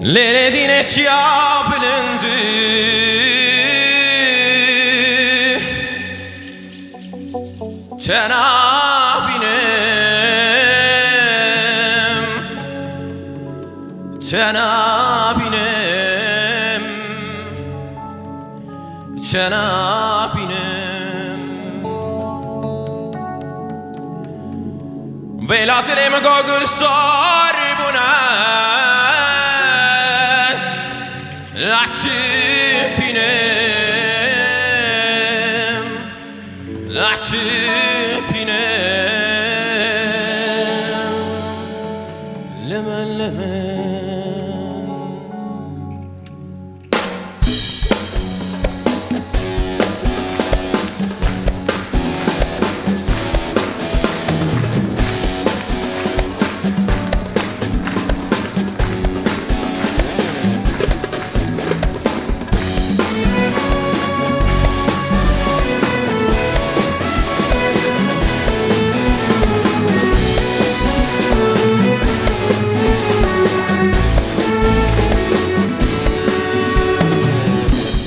Lenedine çiğabılındı Cenabinem Cenabinem Cenabinem Veladinem gogul sarbunes Laçipinem Laçipinem Lemen lemen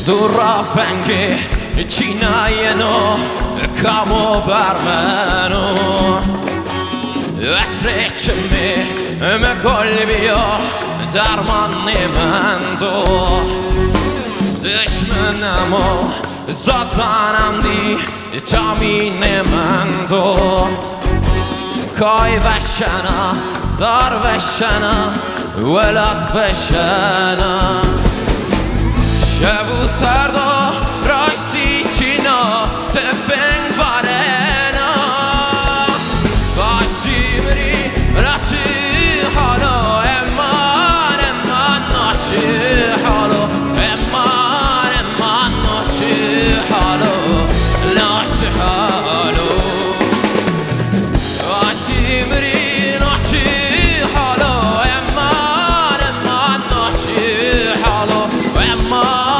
Durra fengi cinayeno kamo barmeno Esreçimi me kolbiyo darman nemendo Düşmanamo zazanam di tamin nemendo Kay veşana dar veşana velat veşana شب و سردا راستی چینا تفنگ وارنا باشی بری راچی حالا امان ناچی حالا امان ناچی حالا ناچی حالا باشی بری ناچی حالا امان ناچی حالا امان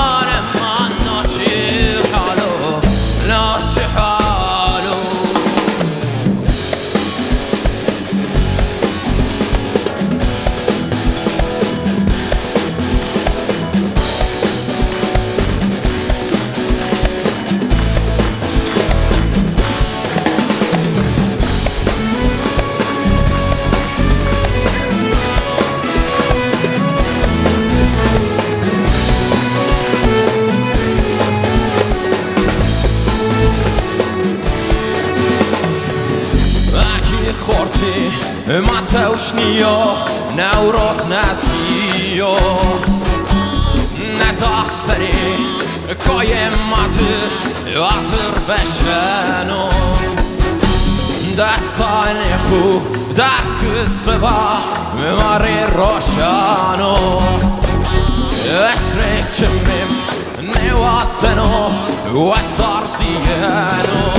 خورتی ماتوش نیا نوراز نزدیا نداستری کایم ماتر واتر بشنو دستان خوب درک سبا مماری روشانو اسرچمیم نواسنو و سارسیانو